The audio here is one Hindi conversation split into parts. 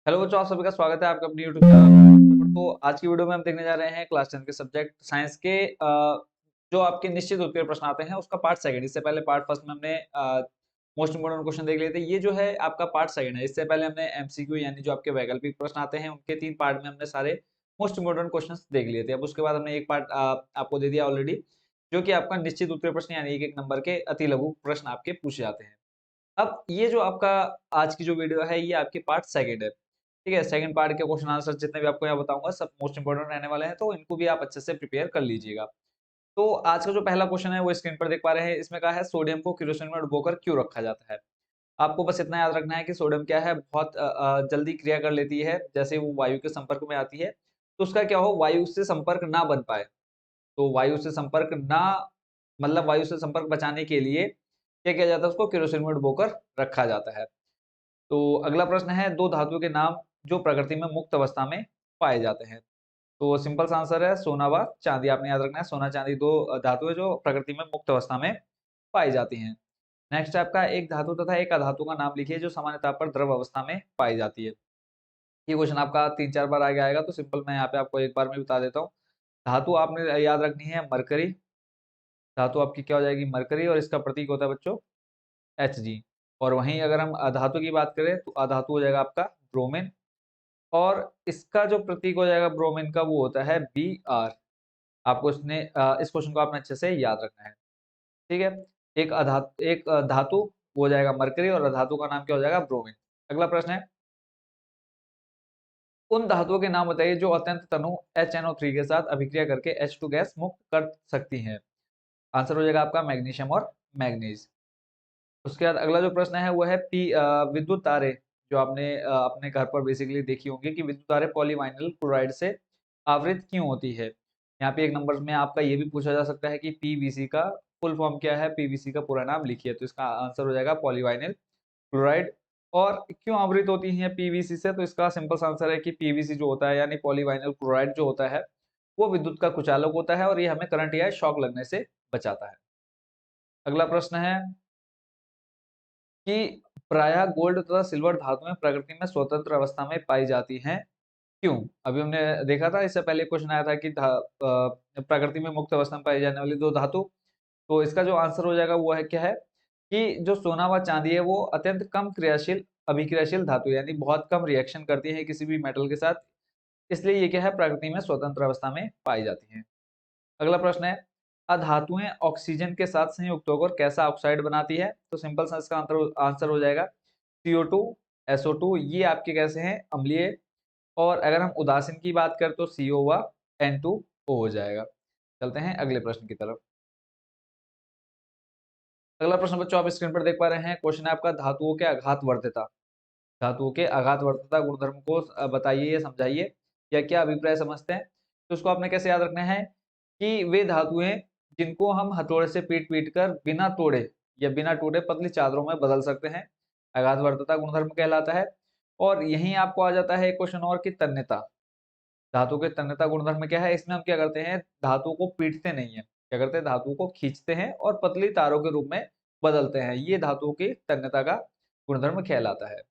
हेलो बच्चों, आप सभी का स्वागत है आपका अपनी यूट्यूब चैनल पर। तो आज की वीडियो में हम देखने जा रहे हैं क्लास 10 के सब्जेक्ट साइंस के जो आपके निश्चित उत्तीर्ण प्रश्न आते हैं उसका पार्ट सेकंड। इससे पहले पार्ट फर्स्ट में हमने मोस्ट इंपोर्टेंट क्वेश्चन देख लिए थे। ये जो है आपका पार्ट सेकंड है। इससे पहले हमने एमसीक्यू यानी जो आपके वैकल्पिक प्रश्न आते हैं उनके 3 पार्ट में हमने सारे मोस्ट इंपोर्टेंट क्वेश्चंस देख लिए थे। अब उसके बाद हमने एक पार्ट आपको दे दिया ऑलरेडी, जो कि आपका निश्चित उत्तीर्ण प्रश्न यानी एक एक नंबर के अति लघु प्रश्न आपके पूछे जाते हैं। अब ये जो आपका आज की जो वीडियो है ये आपकी पार्ट सेकंड है। ठीक है, सेकंड पार्ट के क्वेश्चन आंसर जितने भी आपको यहाँ बताऊंगा सब मोस्ट इंपोर्टेंट रहने वाले हैं, तो इनको भी आप अच्छे से प्रिपेयर कर लीजिएगा। तो आज का जो पहला क्वेश्चन है वो स्क्रीन पर देख पा रहे हैं। इसमें कहा है सोडियम को केरोसिन में डुबोकर क्यों रखा जाता है। आपको बस इतना याद रखना है कि सोडियम क्या है, बहुत जल्दी क्रिया कर लेती है। जैसे वो वायु के संपर्क में आती है तो उसका क्या हो, वायु से संपर्क ना बन पाए, तो वायु से संपर्क ना मतलब वायु से संपर्क बचाने के लिए क्या किया जाता है, उसको केरोसिन में डुबोकर रखा जाता है। तो अगला प्रश्न है दो धातुओं के नाम जो प्रकृति में मुक्त अवस्था में पाए जाते हैं। तो सिंपल सा आंसर है सोना व चांदी। आपने याद रखना है, सोना चांदी दो धातु है जो प्रकृति में मुक्त अवस्था में पाई जाती हैं। नेक्स्ट है आपका एक धातु तथा एक अधातु का नाम लिखिए जो सामान्यतः पर द्रव अवस्था में पाई जाती है। ये क्वेश्चन आपका 3-4 बार आगे आएगा, तो सिंपल मैं यहाँ पे आपको एक बार में बता देता हूँ। धातु आपने याद रखनी है मरकरी। धातु आपकी क्या हो जाएगी, मरकरी, और इसका प्रतीक होता है बच्चों Hg। और वहीं अगर हम अधातु की बात करें तो अधातु हो जाएगा आपका ब्रोमीन, और इसका जो प्रतीक हो जाएगा ब्रोमीन का वो होता है Br। आपको इस क्वेश्चन को आपने अच्छे से याद रखना है। ठीक है, एक धातु वो हो जाएगा मरकरी और अधातु का नाम क्या हो जाएगा, ब्रोमीन। अगला प्रश्न है उन धातुओं के नाम बताइए जो अत्यंत तनु HNO3 के साथ अभिक्रिया करके H2 गैस मुक्त कर सकती हैं। आंसर हो जाएगा आपका मैग्नीशियम और मैग्नीज। उसके बाद अगला जो प्रश्न है वो है विद्युत तारे, जो आपने अपने घर पर बेसिकली देखी होंगी कि विद्युत तारे पॉलीवाइनिल क्लोराइड से आवृत क्यों होती है। यहाँ पे एक नंबर में आपका ये भी पूछा जा सकता है कि पीवीसी का फुल फॉर्म क्या है, पीवीसी का पूरा नाम लिखिए। तो इसका आंसर हो जाएगा पॉलीवाइनिल क्लोराइड। और क्यों आवृत होती है पीवीसी से, तो इसका सिंपल सा आंसर है कि पीवीसी जो होता है यानी पॉलीवाइनिल क्लोराइड जो होता है वो विद्युत का कुचालक होता है और ये हमें करंट या शॉक लगने से बचाता है। अगला प्रश्न है कि प्रायः गोल्ड तथा सिल्वर धातुएं प्रकृति में स्वतंत्र अवस्था में पाई जाती हैं, क्यों। अभी हमने देखा था, इससे पहले क्वेश्चन आया था कि प्रकृति में मुक्त अवस्था में पाई जाने वाली दो धातु। तो इसका जो आंसर हो जाएगा वो है क्या है कि जो सोना व चांदी है वो अत्यंत कम क्रियाशील अभिक्रियाशील धातु यानी बहुत कम रिएक्शन करती है किसी भी मेटल के साथ, इसलिए ये क्या है प्रकृति में स्वतंत्र अवस्था में पाई जाती है। अगला प्रश्न है अधातुएं ऑक्सीजन के साथ संयुक्त होकर कैसा ऑक्साइड बनाती है। तो सिंपल सा इसका आंसर हो जाएगा CO2 SO2। ये आपके कैसे हैं, अम्लीय। और अगर हम उदासीन की बात करें तो CO व N2O हो जाएगा। चलते हैं अगले प्रश्न की तरफ। अगला प्रश्न बच्चों आप स्क्रीन पर देख पा रहे हैं। क्वेश्चन है आपका धातुओं के आघात वर्ध्यता। धातुओं के आघात वर्ध्यता गुणधर्म को बताइए या समझाइए या क्या अभिप्राय समझते हैं। तो उसको आपने कैसे याद रखना है कि वे धातुएं जिनको हम हथौड़े से पीट पीट कर बिना तोड़े या बिना टूटे पतली चादरों में बदल सकते हैं, आघात वर्ध्यता गुणधर्म कहलाता है। और यहीं आपको आ जाता है एक क्वेश्चन और कि तन्यता। धातु के तन्यता गुणधर्म क्या है, इसमें हम क्या करते हैं धातु को पीटते नहीं है, क्या करते हैं धातु को खींचते हैं और पतली तारों के रूप में बदलते हैं। ये धातु की तन्यता का गुणधर्म कहलाता है।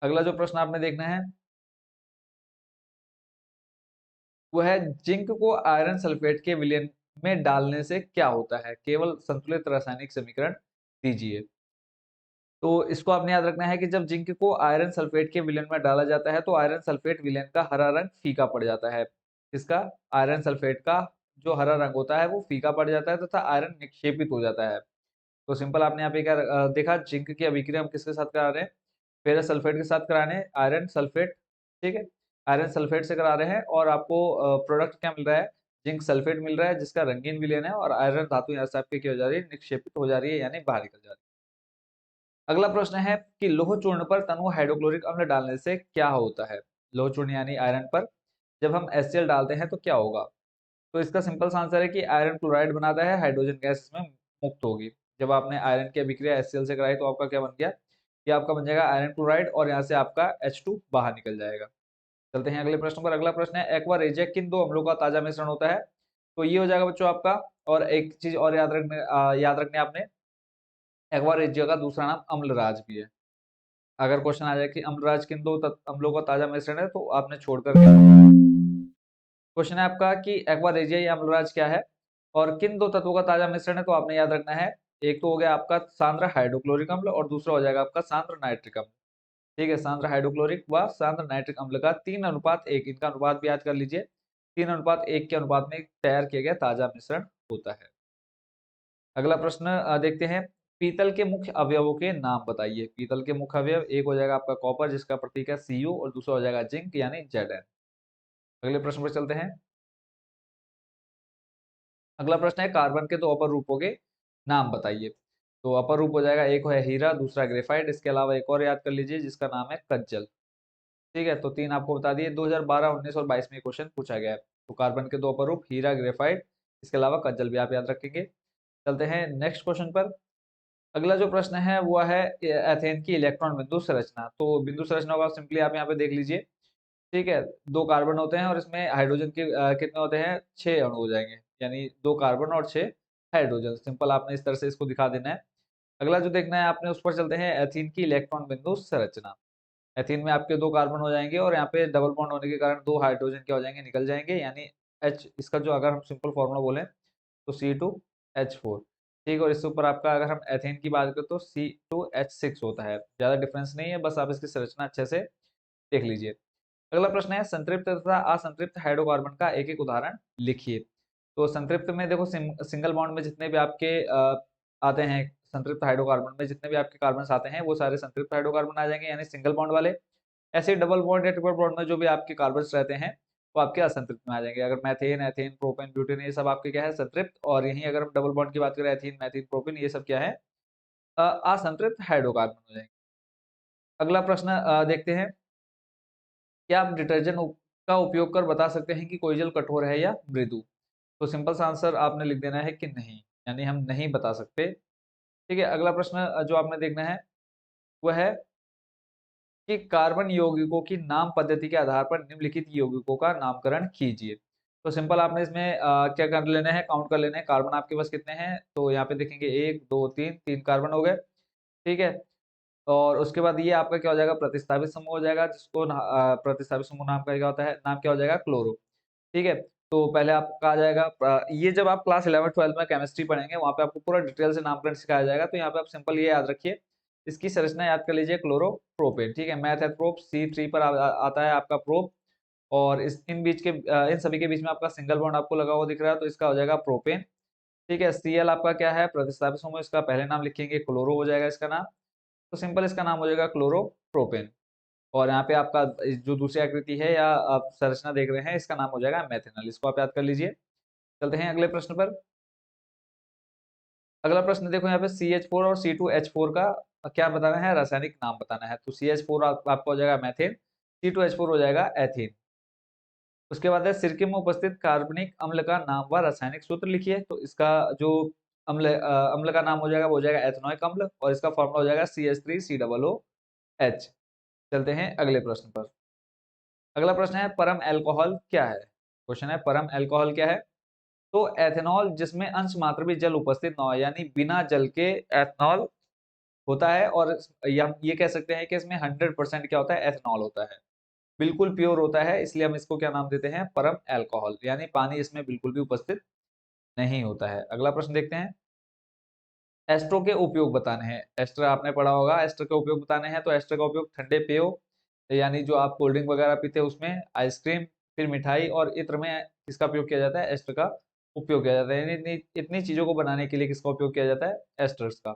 अगला जो प्रश्न आपने देखना है वो है जिंक को आयरन सल्फेट के विलयन में डालने से क्या होता है, केवल संतुलित रासायनिक समीकरण दीजिए। तो इसको आपने याद रखना है कि जब जिंक को आयरन सल्फेट के विलयन में डाला जाता है तो आयरन सल्फेट विलयन का हरा रंग फीका पड़ जाता है। इसका आयरन सल्फेट का जो हरा रंग होता है वो फीका पड़ जाता है तथा आयरन निक्षेपित हो जाता है। तो सिंपल आपने यहाँ पे क्या देखा, जिंक की अभिक्रिया हम किसके साथ करा रहे हैं, फेरस सल्फेट के साथ करा रहे हैं, आयरन सल्फेट। ठीक है, आयरन सल्फेट से करा रहे हैं और आपको प्रोडक्ट क्या मिल रहा है, जिंक सल्फेट मिल रहा है जिसका रंगीन विलयन है और आयरन धातु यहाँ से आपकी क्या हो जा रही है, निक्षेपित हो जा रही है यानी बाहर निकल जा रही है। अगला प्रश्न है कि लोह चूर्ण पर तनु हाइड्रोक्लोरिक अम्ल डालने से क्या होता है। लोह चूर्ण यानी आयरन पर जब हम HCl डालते हैं तो क्या होगा। तो इसका सिंपल सा आंसर है कि आयरन क्लोराइड बनाता है, हाइड्रोजन गैस इसमें मुक्त होगी। जब आपने आयरन की अभिक्रिया HCl से कराई तो आपका क्या बन गया, ये आपका बन जाएगा आयरन क्लोराइड और यहाँ से आपका H2 बाहर निकल जाएगा। चलते हैं अगले प्रश्न पर। अगला प्रश्न है एक्वा रेजिया किन दो अम्लों का ताजा मिश्रण होता है। तो ये हो जाएगा बच्चों आपका, और एक चीज और याद रखने आपने, एक्वा रेजिया का दूसरा नाम अम्लराज भी है। अगर क्वेश्चन आ जाए कि अम्लराज किन दो अम्लों का ताजा मिश्रण है, तो आपने छोड़ करके क्वेश्चन है आपका कि एक्वा रेजिया या अम्लराज क्या है और किन दो तत्वों का ताजा मिश्रण है, तो आपने याद रखना है। एक तो हो गया आपका सांद्र हाइड्रोक्लोरिक अम्ल और दूसरा हो जाएगा आपका सांद्र नाइट्रिक अम्ल। ठीक है, सांद्र हाइड्रोक्लोरिक व सांद्र नाइट्रिक अम्ल का 3:1, इनका अनुपात भी याद कर लीजिए। 3:1 के अनुपात में तैयार किया गया ताजा मिश्रण होता है। अगला प्रश्न देखते हैं। पीतल के मुख्य अवयवों के नाम बताइए। पीतल के मुख्य अवयव एक हो जाएगा आपका कॉपर जिसका प्रतीक है Cu और दूसरा हो जाएगा जिंक यानी Zn। अगले प्रश्न पर चलते हैं। अगला प्रश्न है कार्बन के दो अपर रूपों के नाम बताइए। तो अपर रूप हो जाएगा, एक है हीरा, दूसरा ग्रेफाइट। इसके अलावा एक और याद कर लीजिए जिसका नाम है कज्जल। ठीक है, तो तीन आपको बता दिए। 2012, 19 और 22 में क्वेश्चन पूछा गया है। तो कार्बन के दो अपर रूप हीरा, ग्रेफाइट, इसके अलावा कज्जल भी आप याद रखेंगे। चलते हैं नेक्स्ट क्वेश्चन पर। अगला जो प्रश्न है वो है एथेन की इलेक्ट्रॉन बिंदु संरचना। तो बिंदु संरचना को आप सिंपली आप यहाँ पे देख लीजिए। ठीक है, दो कार्बन होते हैं और इसमें हाइड्रोजन के कितने होते हैं, 6 अणु हो जाएंगे, यानी दो कार्बन और 6 हाइड्रोजन। सिंपल आपने इस तरह से इसको दिखा देना है। अगला जो देखना है आपने, उस पर चलते हैं। एथीन की इलेक्ट्रॉन बिंदु संरचना। एथीन में आपके दो कार्बन हो जाएंगे और यहाँ पे डबल बॉन्ड होने के कारण दो हाइड्रोजन क्या हो जाएंगे, निकल जाएंगे, यानी H। इसका जो अगर हम सिंपल फॉर्मूला बोलें तो C2H4। ठीक है, और इसके ऊपर आपका अगर हम एथेन की बात करें तो C2H6 होता है। ज्यादा डिफरेंस नहीं है, बस आप इसकी संरचना अच्छे से देख लीजिए। अगला प्रश्न है संतृप्त तथा असंतृप्त हाइड्रोकार्बन का एक एक उदाहरण लिखिए। तो संतृप्त में देखो सिंगल बॉन्ड में जितने भी आपके आते हैं, संतृप्त हाइड्रोकार्बन में जितने भी आपके कार्बन आते हैं वो सारे संतृप्त हाइड्रोकार्बन आ जाएंगे, यानी सिंगल बॉन्ड वाले। ऐसे डबल बॉन्ड या ट्रिपल बॉन्ड में जो भी आपके कार्बन रहते हैं वो आपके असंतृप्त में आ जाएंगे। अगर मैथेन, एथेन, प्रोपेन, ब्यूटेन ये सब आपके क्या है, संतृप्त। और यहीं अगर हम डबल बॉन्ड की बात करें, एथीन, मैथीन, प्रोपेन, ये सब क्या है, असंतृप्त हाइड्रोकार्बन हो जाएंगे। अगला प्रश्न देखते हैं। क्या आप डिटर्जेंट का उपयोग कर बता सकते हैं कि कोई जल कठोर है या मृदु? तो सिंपल सा आंसर आपने लिख देना है कि नहीं, यानी हम नहीं बता सकते। ठीक है, अगला प्रश्न जो आपने देखना है वह है कि कार्बन यौगिकों की नाम पद्धति के आधार पर निम्नलिखित यौगिकों का नामकरण कीजिए। तो सिंपल आपने इसमें क्या कर लेना है, काउंट कर लेना है कार्बन आपके पास कितने हैं। तो यहाँ पे देखेंगे 1 2 3, 3 कार्बन हो गए। ठीक है, और उसके बाद ये आपका क्या हो जाएगा, प्रतिस्थापित समूह हो जाएगा, जिसको प्रतिस्थापित समूह नाम का क्या होता है, नाम क्या हो जाएगा, क्लोरो। ठीक है, तो पहले आपका आ जाएगा ये जब आप क्लास 11 12 में केमिस्ट्री पढ़ेंगे वहां पे आपको पूरा डिटेल से नामकरण सिखाया जाएगा। तो यहाँ पे आप सिंपल ये याद रखिए, इसकी संरचना याद कर लीजिए, क्लोरो प्रोपेन। ठीक है, मैथ है प्रोप, C3 पर आता है आपका प्रोप। और इस इन बीच के इन सभी के बीच में आपका सिंगल बॉन्ड आपको लगा हुआ दिख रहा है, तो इसका हो जाएगा प्रोपेन। ठीक है, Cl आपका क्या है, प्रतिस्थापित समूह, इसका पहले नाम लिखेंगे क्लोरो हो जाएगा इसका नाम। तो सिंपल इसका नाम हो जाएगा क्लोरो प्रोपेन। और यहाँ पे आपका जो दूसरी आकृति है या आप संरचना देख रहे हैं, इसका नाम हो जाएगा मेथेनॉल। इसको आप याद कर लीजिए। चलते हैं अगले प्रश्न पर। अगला प्रश्न देखो, यहाँ पे CH4 और C2H4 का क्या बताना है, रासायनिक नाम बताना है। तो CH4 आपका हो जाएगा मैथेन, C2H4 हो जाएगा एथीन। उसके बाद है सिरके में उपस्थित कार्बनिक अम्ल का नाम व रासायनिक सूत्र लिखिए। तो इसका जो अम्ल का नाम हो जाएगा वो हो जाएगा एथनोइक अम्ल और इसका फॉर्मूला हो जाएगा CH3COOH। चलते हैं अगले प्रश्न पर। अगला प्रश्न है परम अल्कोहल क्या है। क्वेश्चन है परम अल्कोहल क्या है। तो एथेनॉल जिसमें अंश मात्र भी जल उपस्थित न हो, यानी बिना जल के एथनॉल होता है। और ये कह सकते हैं कि इसमें 100% क्या होता है, एथनॉल होता है, बिल्कुल प्योर होता है। इसलिए हम इसको क्या नाम देते हैं, परम अल्कोहल, यानी पानी इसमें बिल्कुल भी उपस्थित नहीं होता है। अगला प्रश्न देखते हैं। एस्ट्रो के उपयोग बताने हैं। एस्टर आपने पढ़ा होगा, एस्टर के उपयोग बताने हैं। तो एस्टर का उपयोग ठंडे पेयों, यानी जो आप कोल्ड ड्रिंक वगैरह पीते हैं उसमें, आइसक्रीम, फिर मिठाई और इत्र में किसका उपयोग किया जाता है, एस्टर का उपयोग किया जाता है। यानी इतनी चीजों को बनाने के लिए किसका उपयोग किया जाता है, एस्टर्स का।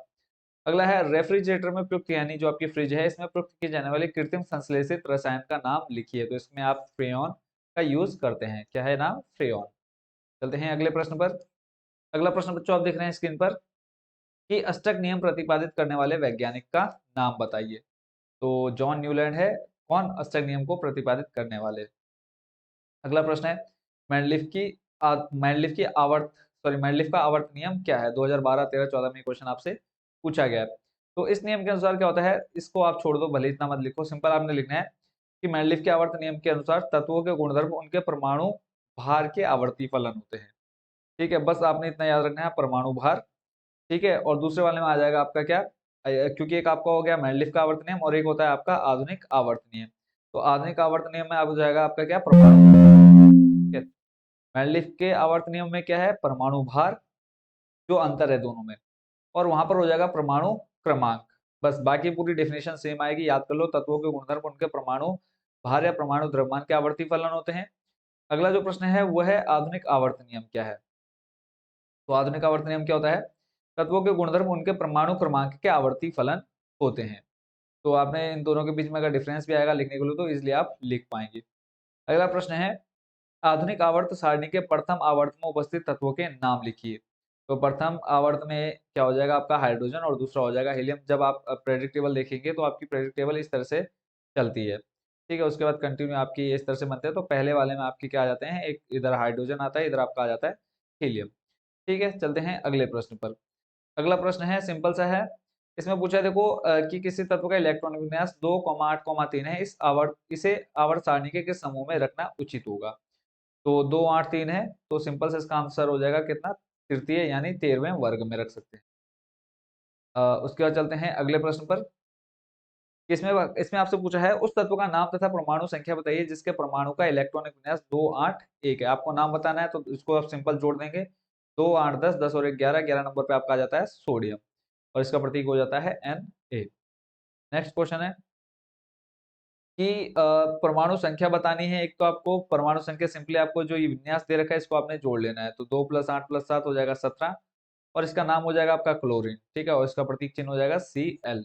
अगला है रेफ्रिजरेटर में प्रयुक्त, यानी जो आपकी फ्रिज है इसमें प्रयुक्त की जाने वाली कृत्रिम संश्लेषित रसायन का नाम लिखिए। तो इसमें आप फ्रेयॉन का यूज करते हैं। क्या है नाम, फ्रेयॉन। चलते हैं अगले प्रश्न पर। अगला प्रश्न बच्चों आप देख रहे हैं स्क्रीन पर कि अष्टक नियम प्रतिपादित करने वाले वैज्ञानिक का नाम बताइए। तो जॉन न्यूलैंड है कौन अष्टक नियम को प्रतिपादित करने वाले। अगला प्रश्न है मैंडलिफ की मैंडलिफ की आवर्त मैंडलिफ का आवर्त नियम क्या है। 2012 13 14 में क्वेश्चन आपसे पूछा गया है। तो इस नियम के अनुसार क्या होता है, इसको आप छोड़ दो, भले इतना मत लिखो। सिंपल आपने लिखना है कि मैंडलिफ के आवर्त नियम के अनुसार तत्वों के गुणधर्म उनके परमाणु भार के आवर्ती फलन होते हैं। ठीक है, बस आपने इतना याद रखना है, परमाणु भार। ठीक है, और दूसरे वाले में आ जाएगा आपका क्या, क्योंकि एक आपका हो गया मेंडलीफ का आवर्त नियम और एक होता है आपका आधुनिक आवर्त नियम। तो आधुनिक आवर्त नियम में आप हो जाएगा आपका क्या, परमाणु। मेंडलीफ के आवर्त नियम में क्या है, परमाणु भार, जो अंतर है दोनों में, और वहां पर हो जाएगा परमाणु क्रमांक। बस बाकी पूरी डेफिनेशन सेम आएगी, याद कर लो। तत्वों के गुणधर्म उनके परमाणु भार या परमाणु द्रव्यमान के आवर्ती फलन होते हैं। अगला जो प्रश्न है वो है आधुनिक आवर्त नियम क्या है। तो आधुनिक आवर्त नियम क्या होता है, तत्वों के गुणधर्म उनके परमाणु क्रमांक के आवर्ती फलन होते हैं। तो आपने इन दोनों के बीच में अगर डिफरेंस भी आएगा लिखने के लिए तो इजिली आप लिख पाएंगे। अगला प्रश्न है, आधुनिक आवर्त सारणी के प्रथम आवर्त में उपस्थित तत्वों के नाम लिखिए। तो प्रथम आवर्त में क्या हो जाएगा आपका हाइड्रोजन और दूसरा हो जाएगा हीलियम। जब आप प्रेडिक्टेबल देखेंगे तो आपकी प्रेडिक्टेबल इस तरह से चलती है, ठीक है। उसके बाद कंटिन्यू आपकी इस तरह से बनते हैं। तो पहले वाले में आपके क्या आ जाते हैं, एक इधर हाइड्रोजन आता है, इधर आपका आ जाता है हीलियम, ठीक है। चलते हैं अगले प्रश्न पर। अगला प्रश्न है सिंपल सा है। इसमें पूछा है देखो कि किसी तत्व का इलेक्ट्रॉन विन्यास 2,8,3 है, इसे आवर्त सारणी के किस समूह में रखना उचित होगा। तो 2, 8, 3 है, तो सिंपल से इसका आंसर हो जाएगा कितना, तृतीय यानी 13वें वर्ग में रख सकते हैं। उसके बाद चलते हैं अगले प्रश्न पर। इसमें इसमें आपसे पूछा है उस तत्व का नाम तथा परमाणु संख्या बताइए जिसके परमाणु का इलेक्ट्रॉनिक विन्यास 2, 8, 1 है। आपको नाम बताना है तो इसको आप सिंपल जोड़ देंगे। 2, 8, 10, 10 और 1, 11, 11 नंबर पे आपका आ जाता है सोडियम और इसका प्रतीक हो जाता है Na। नेक्स्ट क्वेश्चन है कि परमाणु संख्या बतानी है। एक तो आपको परमाणु संख्या सिंपली आपको जो ये विन्यास दे रखा है इसको आपने जोड़ लेना है। तो 2 + 8 + 7 हो जाएगा 17 और इसका नाम हो जाएगा आपका क्लोरीन, ठीक है। और इसका प्रतीक चिन्ह हो जाएगा Cl।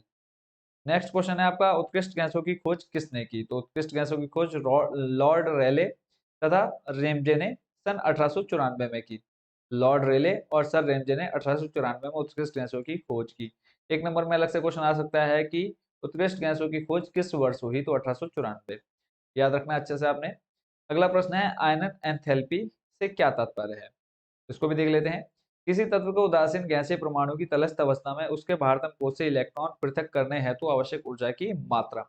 नेक्स्ट क्वेश्चन है आपका, उत्कृष्ट गैसों की खोज किसने की। तो उत्कृष्ट गैसों की खोज लॉर्ड रेले तथा रेमजे ने सन 1894 में की। लॉर्ड रेले और सर रेमजे ने 1894 में उत्कृष्ट गैसों की खोज की। एक नंबर में अलग से क्वेश्चन आ सकता है कि उत्कृष्ट गैसों की खोज किस वर्ष हुई, तो 1894। याद रखना अच्छे से आपने। अगला प्रश्न है, आयनन एंथैल्पी से क्या तात्पर्य है, इसको भी देख लेते हैं। किसी तत्व को उदासीन गैसीय परमाणु की तलस्थ अवस्था में उसके भारतम कोश से इलेक्ट्रॉन पृथक करने हेतु आवश्यक ऊर्जा की मात्रा।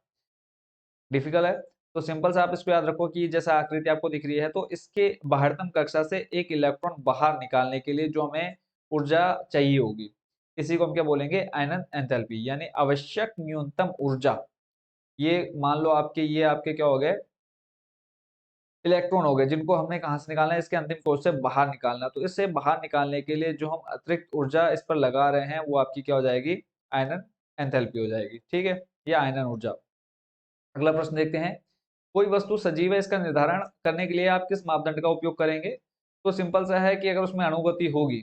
डिफिकल्ट है, तो सिंपल से आप इसको याद रखो कि जैसा आकृति आपको दिख रही है तो इसके बाहरतम कक्षा से एक इलेक्ट्रॉन बाहर निकालने के लिए जो हमें ऊर्जा चाहिए होगी, इसी को हम क्या बोलेंगे, आयनन एंथैल्पी यानी आवश्यक न्यूनतम ऊर्जा। ये मान लो आपके ये आपके क्या हो गए, इलेक्ट्रॉन हो गए, जिनको हमने कहाँ से निकालना है, इसके अंतिम कोश से बाहर निकालना। तो इससे बाहर निकालने के लिए जो हम अतिरिक्त ऊर्जा इस पर लगा रहे हैं वो आपकी क्या हो जाएगी, आयनन एंथैल्पी हो जाएगी, ठीक है, या आयनन ऊर्जा। अगला प्रश्न देखते हैं, कोई वस्तु सजीव है, इसका निर्धारण करने के लिए आप किस मापदंड का उपयोग करेंगे। तो सिंपल सा है कि अगर उसमें अणुगति होगी,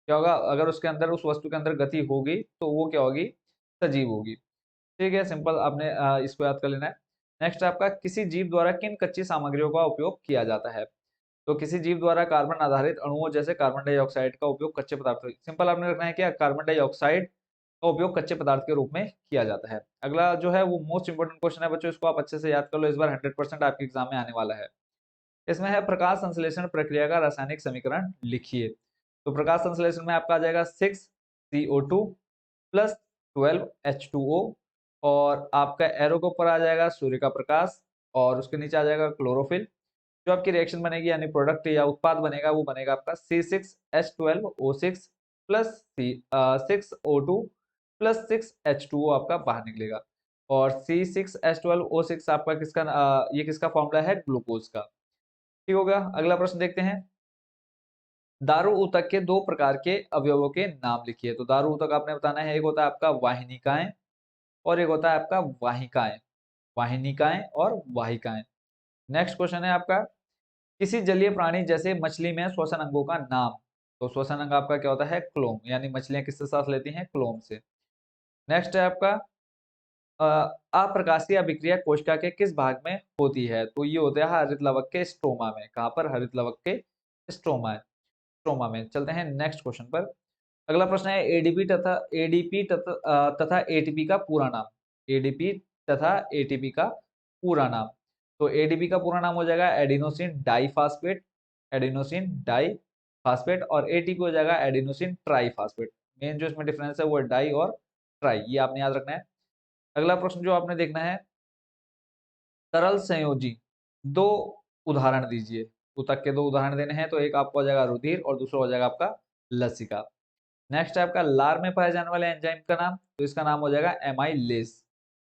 क्या होगा, अगर उसके अंदर उस वस्तु के अंदर गति होगी तो वो क्या होगी, सजीव होगी, ठीक है। सिंपल आपने इसको याद कर लेना है। नेक्स्ट आपका, किसी जीव द्वारा किन कच्ची सामग्रियों का उपयोग किया जाता है। तो किसी जीव द्वारा कार्बन आधारित अणुओं जैसे कार्बन डाइऑक्साइड का उपयोग कच्चे पदार्थ, सिंपल आपने रखना है क्या, कार्बन डाइऑक्साइड का उपयोग कच्चे पदार्थ के रूप में किया जाता है। अगला जो है वो मोस्ट इंपोर्टेंट क्वेश्चन है बच्चों, इसको आप अच्छे से याद कर लो, इस बार 100% आपके एग्जाम में आने वाला है। इसमें है प्रकाश संश्लेषण प्रक्रिया का रासायनिक समीकरण लिखिए। तो प्रकाश संश्लेषण में आपका आ जाएगा 6CO2 प्लस 12H2O और आपका एरो के ऊपर आ जाएगा सूर्य का प्रकाश और उसके नीचे आ जाएगा क्लोरोफिल। जो आपकी रिएक्शन बनेगी यानी प्रोडक्ट या उत्पाद बनेगा वो बनेगा आपका C6H12O6 plus 6O2 plus 6H2O आपका बाहर निकलेगा। और C6H12O6 आपका किसका ये किसका फॉर्मूला है, ग्लूकोज का, ठीक होगा। अगला प्रश्न देखते हैं, दारू ऊतक के दो प्रकार के अवयवों के नाम लिखिए। तो दारू ऊतक आपने बताना है, एक होता है आपका वाहिनिकाएं और एक होता है आपका वाहिकाएं, वाहिनिकाएं और वाहिकाएं। नेक्स्ट क्वेश्चन है आपका, किसी जलीय प्राणी जैसे मछली में श्वसन अंगों का नाम। तो श्वसन अंग आपका क्या होता है, क्लोम, यानी मछलियां किससे सांस लेती हैं, क्लोम से। नेक्स्ट है आपका, अप्रकाशीय अभिक्रिया कोशिका के किस भाग में होती है। तो ये होता है हरित लवक के स्ट्रोमा में। कहां पर, हरित लवक के स्ट्रोमा, स्ट्रोमा में। चलते हैं नेक्स्ट क्वेश्चन पर। अगला प्रश्न है, तथा एटीपी का पूरा नाम। एडीपी तथा एटीपी का पूरा नाम। तो एडीपी का पूरा नाम हो जाएगा एडिनोसिन डाइफास्फेट, एडिनोसिन डाइफास्फेट, और एटीपी हो जाएगा एडिनोसिन ट्राइफास्फेट। मेन जो इसमें डिफरेंस है वो है डाई और ट्राई, ये आपने याद रखना है। अगला प्रश्न जो आपने देखना है, तरल संयोजी दो उदाहरण दीजिए। ऊतक के दो उदाहरण देने हैं, तो एक आपको हो जाएगा रुधिर और दूसरा हो जाएगा आपका लसिका। नेक्स्ट है आपका लार में पाए जाने वाले एंजाइम का नाम, तो इसका नाम हो जाएगा एमाइलेज,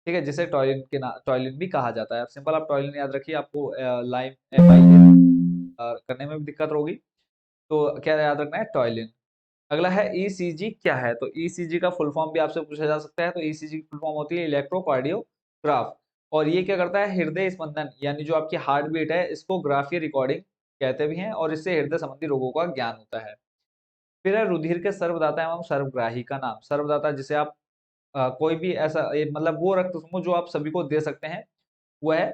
ठीक है, जिसे टॉयलिन के नाम टॉयलिन भी कहा जाता है। सिंपल आप टॉयलिन याद रखिए, आपको लाइम एमाइलेज करने में भी दिक्कत होगी, तो क्या याद रखना है, टॉयलिन। अगला है ईसीजी क्या है, तो ईसीजी का फुल फॉर्म भी आपसे पूछा जा सकता है। तो ईसीजी की फुल फॉर्म होती है इलेक्ट्रोकार्डियोग्राफ, और ये क्या करता है, हृदय स्पंदन यानी जो आपकी हार्ट बीट है इसको ग्राफीय रिकॉर्डिंग कहते भी हैं, और इससे हृदय संबंधी रोगों का ज्ञान होता है। फिर है रुधिर के सर्वदाता एवं सर्वग्राही का नाम। सर्वदाता जिसे आप कोई भी ऐसा मतलब वो रक्त समूह जो आप सभी को दे सकते हैं वो है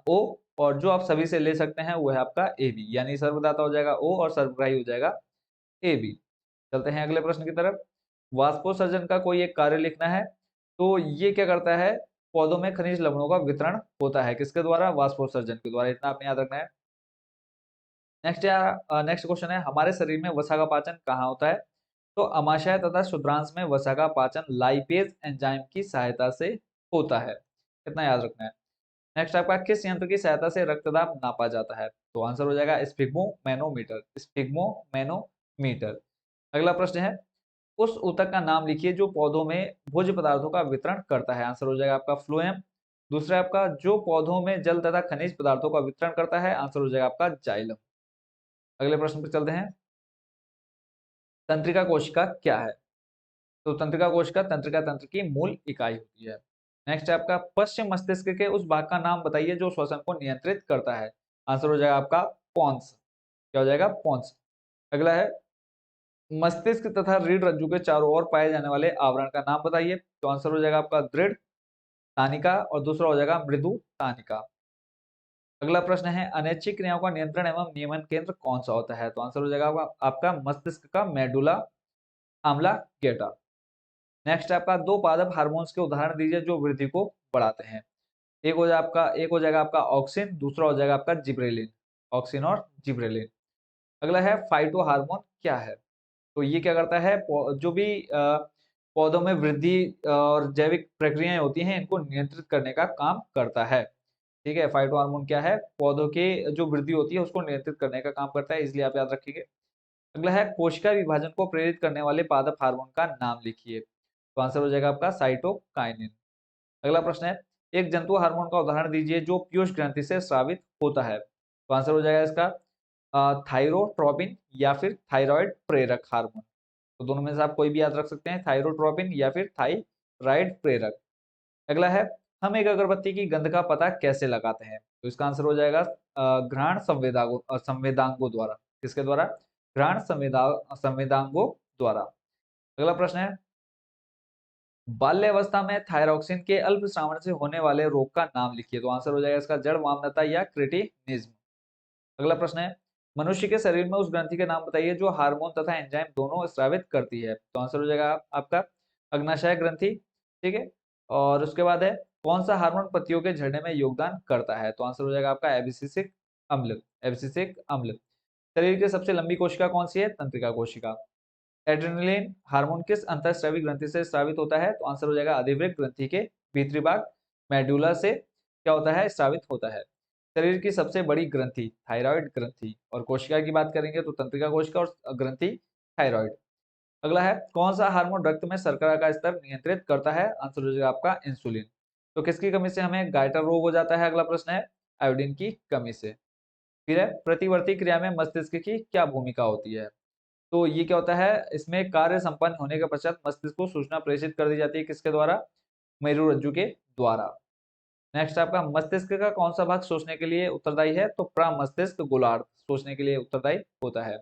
ओ, और जो आप सभी से ले सकते हैं वो है आपका ए बी, यानी सर्वदाता हो जाएगा ओ और सर्वग्राही हो जाएगा ए बी। चलते हैं अगले प्रश्न की तरफ। वाष्पोत्सर्जन का कोई एक कार्य लिखना है, तो ये क्या करता है, पौधों में खनिज लवणों का वितरण होता है, किसके द्वारा, वाष्पोत्सर्जन के द्वारा, इतना आपने याद रखना है। नेक्स्ट क्वेश्चन है, हमारे शरीर में वसा का पाचन कहाँ होता है, तो अमाशय तथा शुद्रांश में वसा का पाचन लाइपेज एंजाइम की सहायता से होता है, इतना याद रखना है। नेक्स्ट आपका किस यंत्र की सहायता से रक्तदाब नापा जाता है, तो आंसर हो जाएगा स्फिग्मोमेनोमीटर, स्फिग्मोमेनोमीटर। अगला प्रश्न है, उस ऊतक का नाम लिखिए जो पौधों में भोज्य पदार्थों का वितरण करता है, आंसर हो जाएगा आपका फ्लोएम। दूसरा आपका जो पौधों में जल तथा खनिज पदार्थों का वितरण करता है, आंसर हो जाएगा आपका जाइलम। अगले प्रश्न पर चलते हैं, तंत्रिका कोशिका क्या है, तो तंत्रिका कोशिका तंत्रिका तंत्र की मूल इकाई होती है। नेक्स्ट है आपका पश्चिम मस्तिष्क के उस भाग का नाम बताइए जो श्वसन को नियंत्रित करता है, आंसर हो जाएगा आपका पॉन्स, क्या हो जाएगा, पॉन्स। अगला है मस्तिष्क तथा रीढ़ रज्जु के चारों ओर पाए जाने वाले आवरण का नाम बताइए, तो आंसर हो जाएगा आपका दृढ़ तानिका, और दूसरा हो जाएगा मृदु तानिका। अगला प्रश्न है, अनैच्छिक क्रियाओं का नियंत्रण एवं नियमन केंद्र कौन सा होता है, तो आंसर हो जाएगा आपका मस्तिष्क का मेडुला ऑब्लांगेटा। नेक्स्ट आपका दो पादप हार्मोन्स के उदाहरण दीजिए जो वृद्धि को बढ़ाते हैं। एक हो जाएगा आपका ऑक्सिन, दूसरा हो जाएगा आपका जिब्रेलिन, ऑक्सिन और जिब्रेलिन। अगला है फाइटो हार्मोन क्या है, तो ये क्या करता है, जो भी पौधों में वृद्धि और जैविक प्रक्रियाएं होती हैं इनको नियंत्रित करने का काम करता है, ठीक है। फाइटो हार्मोन क्या है, पौधों के जो वृद्धि होती है उसको नियंत्रित करने का काम करता है, इसलिए आप याद रखिएगा। अगला है कोशिका विभाजन को प्रेरित करने वाले पादप हार्मोन का नाम लिखिए, तो आंसर हो जाएगा आपका साइटोकाइनिन। अगला प्रश्न है, एक जंतु हार्मोन का उदाहरण दीजिए जो पीयूष ग्रंथि से स्रावित होता है, तो आंसर हो जाएगा इसका थाइरोट्रोपिन या फिर थायराइड प्रेरक हार्मोन। तो दोनों में से आप कोई भी याद रख सकते हैं, थाइरोट्रोपिन या फिर थायराइड प्रेरक। अगला है, हम एक अगरबत्ती की गंध का पता कैसे लगाते हैं, तो इसका आंसर हो जाएगा घ्राण संवेदांगों द्वारा, किसके द्वारा, घ्राण संवेदांगों द्वारा। अगला प्रश्न है, बाल्यावस्था में थायरॉक्सिन के अल्प श्रावण से होने वाले रोग का नाम लिखिए, तो आंसर हो जाएगा इसका जड़ वामनता या क्रिटिनिज्म। अगला प्रश्न है, मनुष्य के शरीर में उस ग्रंथि के नाम बताइए जो हार्मोन तथा एंजाइम दोनों स्रावित करती है, तो आंसर हो जाएगा आपका अग्नाशय ग्रंथि, ठीक है। और उसके बाद है, कौन सा हार्मोन पत्तियों के झड़ने में योगदान करता है, तो आंसर हो जाएगा आपका एबिसिसिक अम्ल, एबिसिसिक अम्ल। शरीर की सबसे लंबी कोशिका कौन सी है, तंत्रिका कोशिका। एड्रेनलिन हार्मोन किस अंतःस्रावी ग्रंथि से स्रावित होता है, तो आंसर हो जाएगा अधिवृक्क ग्रंथि के भीतरी भाग मेडुला से क्या होता है, स्रावित होता है। शरीर की सबसे बड़ी ग्रंथि थायराइड ग्रंथि, और कोशिका की बात करेंगे तो तंत्रिका कोशिका और ग्रंथि थायराइड। अगला है, कौन सा हार्मोन रक्त में शर्करा का स्तर नियंत्रित करता है, आंसर हो जाएगा आपका इंसुलिन। तो किसकी कमी से हमें गाइटर रोग हो जाता है, अगला प्रश्न है आयोडीन की कमी से। फिर है, प्रतिवर्ती क्रिया में मस्तिष्क की क्या भूमिका होती है, तो ये क्या होता है, इसमें कार्य संपन्न होने के पश्चात मस्तिष्क को सूचना प्रेषित कर दी जाती है, किसके द्वारा, मेरुरज्जु के द्वारा। नेक्स्ट आपका मस्तिष्क का कौन सा भाग सोचने के लिए उत्तरदायी है, तो प्रमस्तिष्क गोलार्ध सोचने के लिए उत्तरदायी होता है।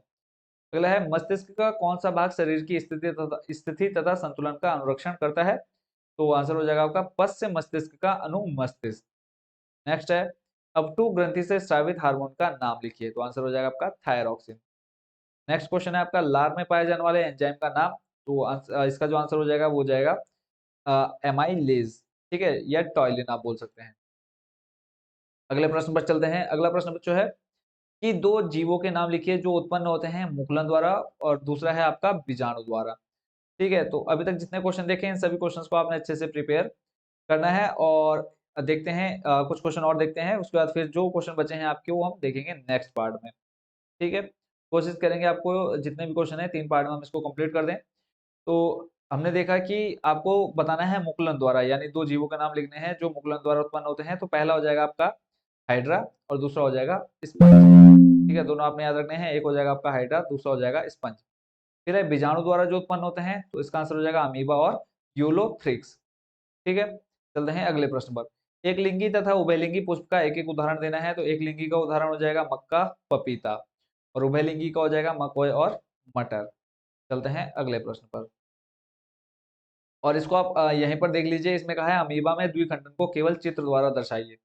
अगला है, मस्तिष्क का कौन सा भाग शरीर की स्थिति तथा संतुलन का अनुरक्षण करता है, तो आंसर हो जाएगा आपका पश्च मस्तिष्क का अनुमस्तिष्क। नेक्स्ट है, अपटू ग्रंथि से स्रावित हार्मोन का नाम लिखिए, तो आंसर हो जाएगा आपका थायरॉक्सिन। नेक्स्ट क्वेश्चन है आपका, लार में पाए जाने वाले एंजाइम का नाम, तो इसका जो आंसर हो जाएगा वो जाएगा एमाइलेज, ठीक है, या टॉयलिन आप बोल सकते हैं। अगले प्रश्न पर चलते हैं। अगला प्रश्न जो है कि दो जीवों के नाम लिखिए जो उत्पन्न होते हैं मुकुलन द्वारा, और दूसरा है आपका बीजाणु द्वारा, ठीक है। तो अभी तक जितने क्वेश्चन देखे इन सभी क्वेश्चंस को आपने अच्छे से प्रिपेयर करना है, और देखते हैं कुछ क्वेश्चन और देखते हैं, उसके बाद फिर जो क्वेश्चन बचे हैं आपके वो हम देखेंगे नेक्स्ट पार्ट में, ठीक है। कोशिश करेंगे आपको जितने भी क्वेश्चन है 3 पार्ट में हम इसको कंप्लीट कर दें। तो हमने देखा कि आपको बताना है मुकुलन द्वारा, यानी दो जीवों का नाम लिखने हैं जो मुकुलन द्वारा उत्पन्न होते हैं। तो पहला हो जाएगा आपका हाइड्रा और दूसरा हो जाएगा स्पंज। ठीक है, दोनों आपने याद रखने हैं। एक हो जाएगा आपका हाइड्रा, दूसरा हो जाएगा स्पंज। फिर है बीजाणु द्वारा जो उत्पन्न होते हैं, तो इसका आंसर हो जाएगा अमीबा और यूलोथ्रिक्स। ठीक है, चलते हैं अगले प्रश्न पर। एक लिंगी तथा उभयलिंगी पुष्प का एक एक उदाहरण देना है। तो एक लिंगी का उदाहरण हो जाएगा मक्का, पपीता, और उभयलिंगी का हो जाएगा मकई और मटर। चलते हैं अगले प्रश्न पर, और इसको आप यहीं पर देख लीजिए। इसमें कहा है अमीबा में द्विखंडन को केवल चित्र द्वारा दर्शाइए।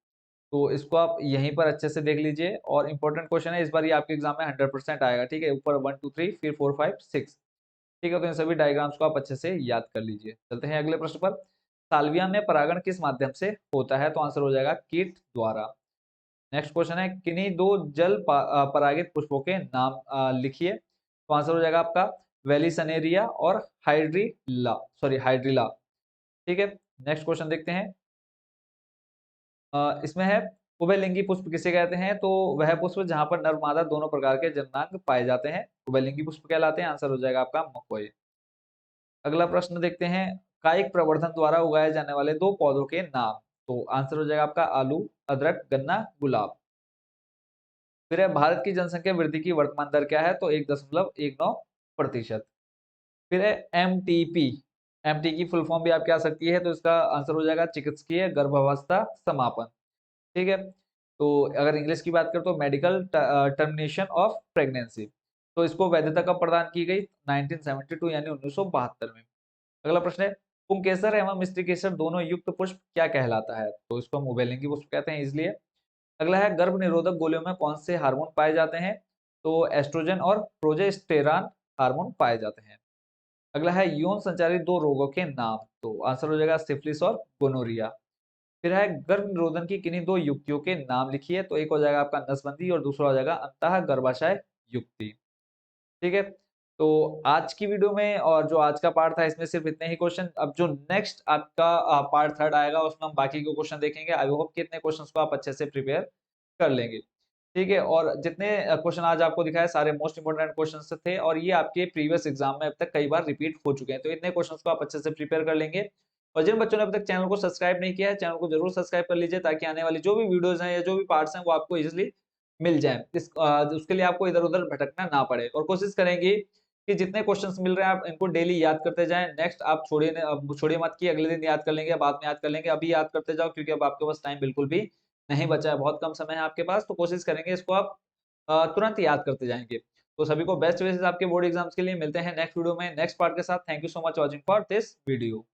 तो इसको आप यहीं पर अच्छे से देख लीजिए, और इंपॉर्टेंट क्वेश्चन है, इस बार ये आपके एग्जाम में 100% आएगा। ठीक है, ऊपर 1 2 3 फिर 4 5 6। ठीक है, तो इन सभी डायग्राम्स को आप अच्छे से याद कर लीजिए। चलते हैं अगले प्रश्न पर। साल्विया में परागण किस माध्यम से होता है? तो आंसर हो जाएगा कीट द्वारा। नेक्स्ट क्वेश्चन है, किन्हीं दो परागित पुष्पों के नाम लिखिए। तो आंसर हो जाएगा आपका वेलिसनेरिया और हाइड्रिला। ठीक है, नेक्स्ट क्वेश्चन देखते हैं। इसमें है उभयलिंगी पुष्प किसे कहते हैं? तो वह पुष्प जहां पर नर मादा दोनों प्रकार के जननांग पाए जाते हैं, उभयलिंगी पुष्प कहलाते हैं। आंसर हो जाएगा आपका मकोई। अगला प्रश्न देखते हैं, कायिक प्रवर्धन द्वारा उगाए जाने वाले दो पौधों के नाम। तो आंसर हो जाएगा आपका आलू, अदरक, गन्ना, गुलाब। फिर है भारत की जनसंख्या वृद्धि की वर्तमान दर क्या है? तो 1.19%। फिर है एमटीपी। एमटी की फुल फॉर्म भी आपकी आ सकती है, तो इसका आंसर हो जाएगा चिकित्सकीय गर्भावस्था समापन। ठीक है, तो अगर इंग्लिश की बात करें तो मेडिकल टर्मिनेशन ऑफ प्रेगनेंसी। तो इसको वैधता कब प्रदान की गई? 1972 यानी 1972 में। अगला प्रश्न है, पुंकेसर एवं स्त्रीकेसर दोनों युक्त पुष्प क्या कहलाता है? तो इसको हम उभयलिंगी पुष्प कहते हैं इसलिए। अगला है, गर्भ निरोधक गोलियों में कौन से हार्मोन पाए जाते हैं? तो एस्ट्रोजन और प्रोजेस्टेरॉन हार्मोन पाए जाते हैं। अगला है, यौन संचारित दो रोगों के नाम। तो आंसर हो जाएगा सिफिलिस और गोनोरिया। फिर है, गर्भ निरोधन की किन्हीं दो युक्तियों के नाम लिखिए। तो एक हो जाएगा आपका नसबंदी और दूसरा हो जाएगा अंतः गर्भाशय युक्ति। ठीक है, तो आज की वीडियो में और जो आज का पार्ट था इसमें सिर्फ इतने ही क्वेश्चन। अब जो नेक्स्ट आपका पार्ट थर्ड आएगा उसमें हम बाकी के क्वेश्चन देखेंगे। आई होप कि इतने क्वेश्चंस को आप अच्छे से प्रिपेयर कर लेंगे। ठीक है, और जितने क्वेश्चन आज आपको दिखाए सारे मोस्ट इंपोर्टेंट क्वेश्चन थे, और ये आपके प्रीवियस एग्जाम में अब तक कई बार रिपीट हो चुके हैं। तो इतने क्वेश्चन को आप अच्छे से प्रिपेयर कर लेंगे। और जिन बच्चों ने अब तक चैनल को सब्सक्राइब नहीं किया है, चैनल को जरूर सब्सक्राइब कर लीजिए, ताकि आने वाली जो भी वीडियोस हैं या जो भी पार्ट्स हैं वो आपको इजिली मिल जाए। उसके लिए आपको इधर-उधर भटकना ना पड़े, और कोशिश करेंगे कि जितने क्वेश्चंस मिल रहे हैं आप इनको डेली याद करते जाएं। नेक्स्ट आप छोड़िए मत कि अगले दिन याद कर लेंगे, बाद में याद कर लेंगे। अभी याद करते जाओ, क्योंकि अब आपके पास टाइम बिल्कुल भी नहीं बचा है, बहुत कम समय है आपके पास। तो कोशिश करेंगे इसको आप तुरंत याद करते जाएंगे। तो सभी को बेस्ट विशेस आपके बोर्ड एग्जाम्स के लिए। मिलते हैं नेक्स्ट वीडियो में नेक्स्ट पार्ट के साथ। Thank you so much watching for this video.